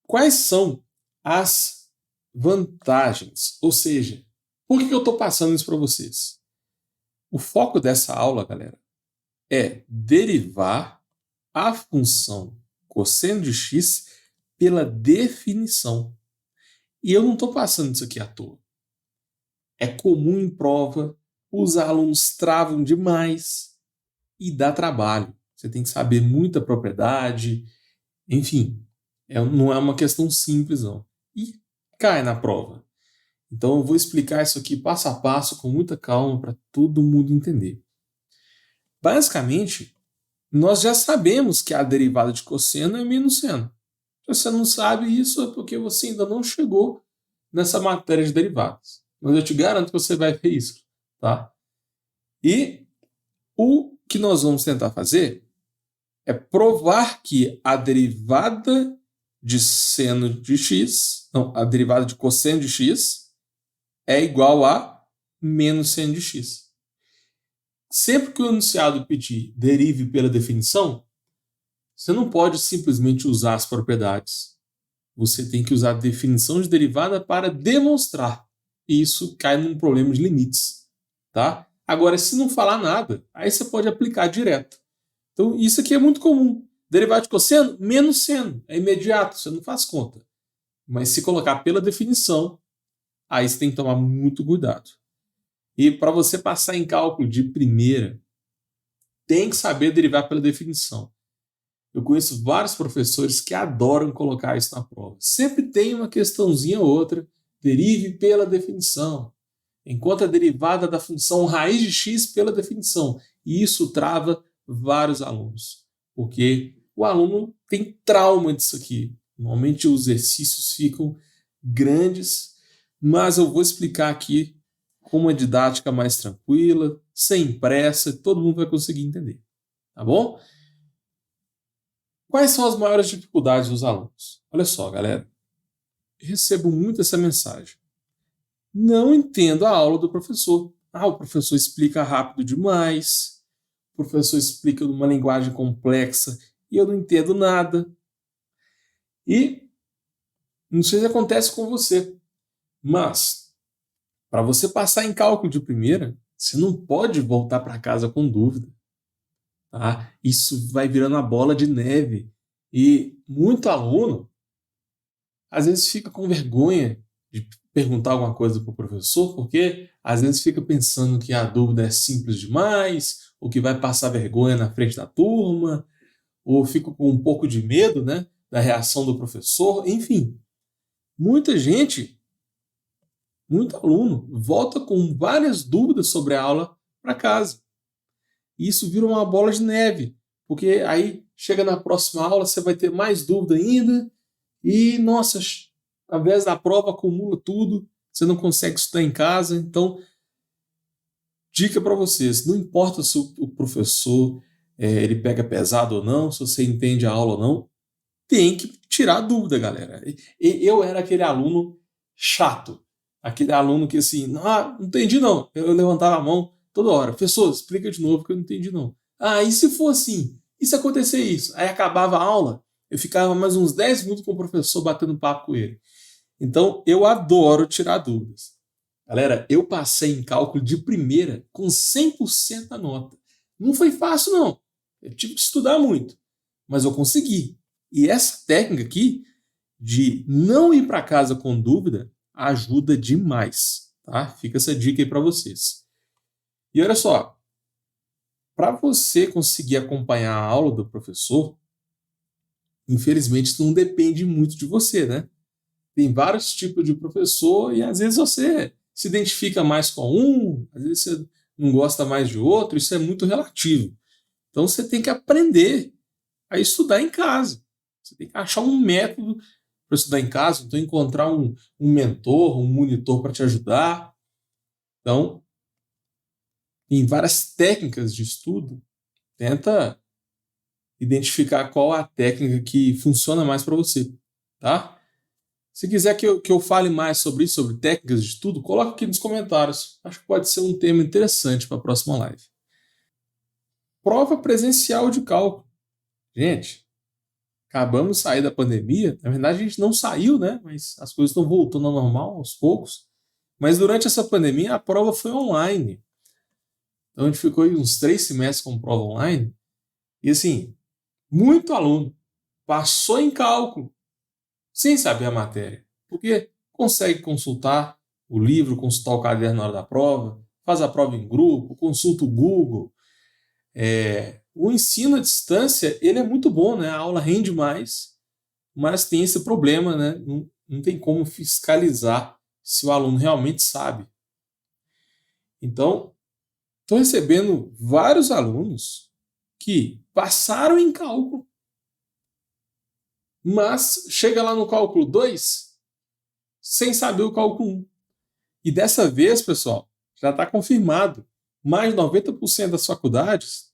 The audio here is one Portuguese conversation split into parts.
Quais são as vantagens? Ou seja, por que eu estou passando isso para vocês? O foco dessa aula, galera, é derivar a função cosseno de x pela definição. E eu não estou passando isso aqui à toa. É comum em prova, os alunos travam demais e dá trabalho. Você tem que saber muita propriedade, enfim, não é uma questão simples, não. E cai na prova. Então eu vou explicar isso aqui passo a passo, com muita calma, para todo mundo entender. Basicamente, nós já sabemos que a derivada de cosseno é menos seno. Se você não sabe isso, é porque você ainda não chegou nessa matéria de derivadas. Mas eu te garanto que você vai ver isso, tá? E o que nós vamos tentar fazer é provar que a derivada de seno de x, não, a derivada de cosseno de x é igual a menos seno de x. Sempre que o enunciado pedir derive pela definição, você não pode simplesmente usar as propriedades. Você tem que usar a definição de derivada para demonstrar. E isso cai num problema de limites, tá? Agora, se não falar nada, aí você pode aplicar direto. Então, isso aqui é muito comum. Derivada de cosseno, menos seno. É imediato, você não faz conta. Mas se colocar pela definição, aí você tem que tomar muito cuidado. E para você passar em cálculo de primeira, tem que saber derivar pela definição. Eu conheço vários professores que adoram colocar isso na prova. Sempre tem uma questãozinha ou outra, derive pela definição. Enquanto a derivada da função raiz de x pela definição. E isso trava vários alunos. Porque o aluno tem trauma disso aqui. Normalmente os exercícios ficam grandes, mas eu vou explicar aqui com uma didática mais tranquila, sem pressa, todo mundo vai conseguir entender. Tá bom? Quais são as maiores dificuldades dos alunos? Olha só, galera. Eu recebo muito essa mensagem. Não entendo a aula do professor. O professor explica rápido demais. O professor explica numa linguagem complexa e eu não entendo nada. E não sei se acontece com você, mas para você passar em cálculo de primeira, você não pode voltar para casa com dúvida. Tá? Isso vai virando a bola de neve. E muito aluno, às vezes, fica com vergonha de perguntar alguma coisa para o professor, porque às vezes fica pensando que a dúvida é simples demais, ou que vai passar vergonha na frente da turma, ou fica com um pouco de medo, né, da reação do professor. Enfim, muita gente, muito aluno, volta com várias dúvidas sobre a aula para casa. E isso vira uma bola de neve, porque aí chega na próxima aula, você vai ter mais dúvida ainda, e, nossa, ao invés da prova, acumula tudo, você não consegue estudar em casa. Então, dica para vocês, não importa se o professor ele pega pesado ou não, se você entende a aula ou não, tem que tirar dúvida, galera. Eu era aquele aluno chato, aquele aluno que assim, não entendi não, eu levantava a mão toda hora, professor, explica de novo que eu não entendi não. E se for assim? E se acontecer isso? Aí acabava a aula, eu ficava mais uns 10 minutos com o professor batendo papo com ele. Então, eu adoro tirar dúvidas. Galera, eu passei em cálculo de primeira com 100% da nota. Não foi fácil, não. Eu tive que estudar muito, mas eu consegui. E essa técnica aqui, de não ir para casa com dúvida, ajuda demais. Tá? Fica essa dica aí para vocês. E olha só, para você conseguir acompanhar a aula do professor, infelizmente isso não depende muito de você, né? Tem vários tipos de professor e às vezes você se identifica mais com um, às vezes você não gosta mais de outro, isso é muito relativo. Então você tem que aprender a estudar em casa. Você tem que achar um método para estudar em casa, então encontrar um mentor, um monitor para te ajudar. Então, tem várias técnicas de estudo. Tenta identificar qual a técnica que funciona mais para você, tá? Se quiser que eu fale mais sobre isso, sobre técnicas de estudo, coloca aqui nos comentários. Acho que pode ser um tema interessante para a próxima live. Prova presencial de cálculo. Gente, acabamos de sair da pandemia. Na verdade, a gente não saiu, né? Mas as coisas estão voltando ao normal aos poucos. Mas durante essa pandemia, a prova foi online. Então, a gente ficou aí uns 3 semestres com prova online. E assim, muito aluno passou em cálculo sem saber a matéria. Porque consegue consultar o livro, consultar o caderno na hora da prova, faz a prova em grupo, consulta o Google. O ensino à distância, ele é muito bom, né? A aula rende mais, mas tem esse problema, né? Não tem como fiscalizar se o aluno realmente sabe. Então, estou recebendo vários alunos que passaram em cálculo, mas chega lá no cálculo 2 sem saber o cálculo 1. E dessa vez, pessoal, já está confirmado, mais de 90% das faculdades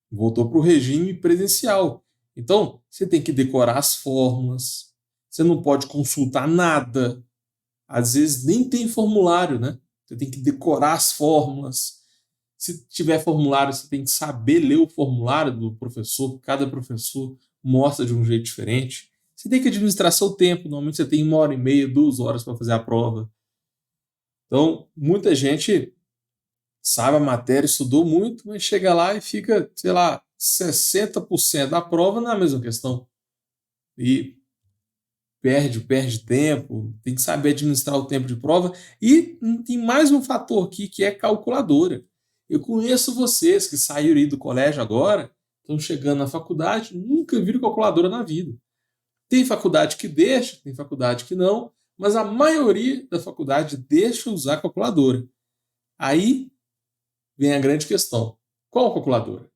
voltou para o regime presencial. Então, você tem que decorar as fórmulas, você não pode consultar nada, às vezes nem tem formulário, né? Você tem que decorar as fórmulas. Se tiver formulário, você tem que saber ler o formulário do professor, cada professor mostra de um jeito diferente. Você tem que administrar seu tempo, normalmente você tem 1h30, 2 horas para fazer a prova. Então, muita gente sabe a matéria, estudou muito, mas chega lá e fica, sei lá, 60% da prova na mesma questão. E perde tempo, tem que saber administrar o tempo de prova. E tem mais um fator aqui, que é calculadora. Eu conheço vocês que saíram aí do colégio agora, estão chegando na faculdade, nunca viram calculadora na vida. Tem faculdade que deixa, tem faculdade que não, mas a maioria da faculdade deixa usar calculadora. Aí vem a grande questão. Qual calculadora?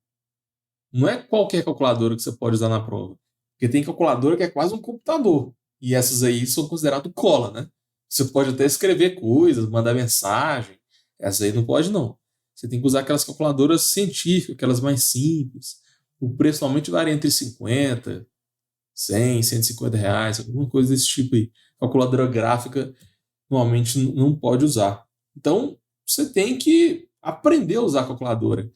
Não é qualquer calculadora que você pode usar na prova. Porque tem calculadora que é quase um computador. E essas aí são consideradas cola, né? Você pode até escrever coisas, mandar mensagem. Essas aí não pode, não. Você tem que usar aquelas calculadoras científicas, aquelas mais simples. O preço normalmente varia entre 50, 100, 150 reais, alguma coisa desse tipo aí. Calculadora gráfica normalmente não pode usar. Então, você tem que aprender a usar a calculadora.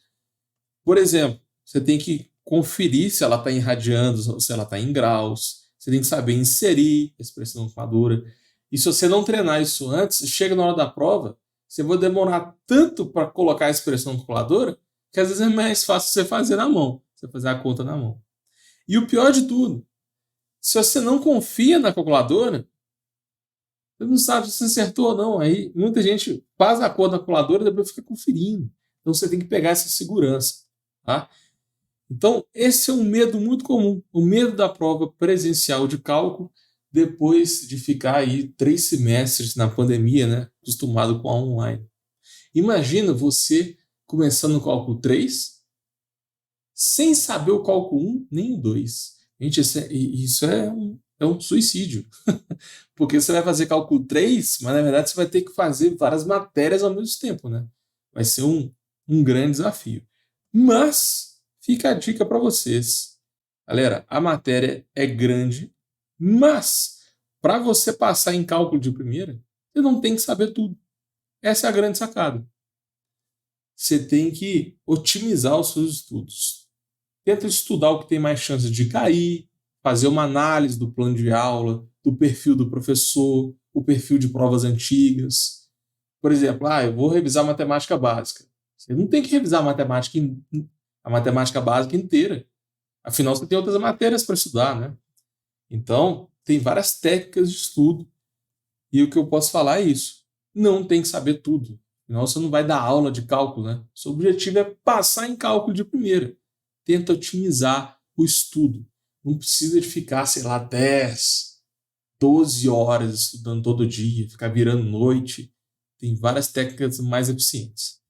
Por exemplo, você tem que conferir se ela está em radianos ou se ela está em graus. Você tem que saber inserir a expressão na calculadora. E se você não treinar isso antes, chega na hora da prova, você vai demorar tanto para colocar a expressão na calculadora que às vezes é mais fácil você fazer na mão, você fazer a conta na mão. E o pior de tudo, se você não confia na calculadora, você não sabe se você acertou ou não. Aí muita gente faz a conta na calculadora e depois fica conferindo. Então você tem que pegar essa segurança. Tá? Então, esse é um medo muito comum, o medo da prova presencial de cálculo, depois de ficar aí 3 semestres na pandemia, né, acostumado com a online. Imagina você começando no cálculo 3, sem saber o cálculo 1 nem o 2. Gente, isso é um suicídio. Porque você vai fazer cálculo 3, mas na verdade você vai ter que fazer várias matérias ao mesmo tempo, né? Vai ser um grande desafio. Mas fica a dica para vocês. Galera, a matéria é grande, mas para você passar em cálculo de primeira, você não tem que saber tudo. Essa é a grande sacada. Você tem que otimizar os seus estudos. Tenta estudar o que tem mais chance de cair, fazer uma análise do plano de aula, do perfil do professor, o perfil de provas antigas. Por exemplo, eu vou revisar matemática básica. Você não tem que revisar a matemática básica inteira. Afinal, você tem outras matérias para estudar, né? Então, tem várias técnicas de estudo. E o que eu posso falar é isso. Não tem que saber tudo. Afinal, você não vai dar aula de cálculo, né? Seu objetivo é passar em cálculo de primeira. Tenta otimizar o estudo. Não precisa de ficar, sei lá, 10, 12 horas estudando todo dia, ficar virando noite. Tem várias técnicas mais eficientes.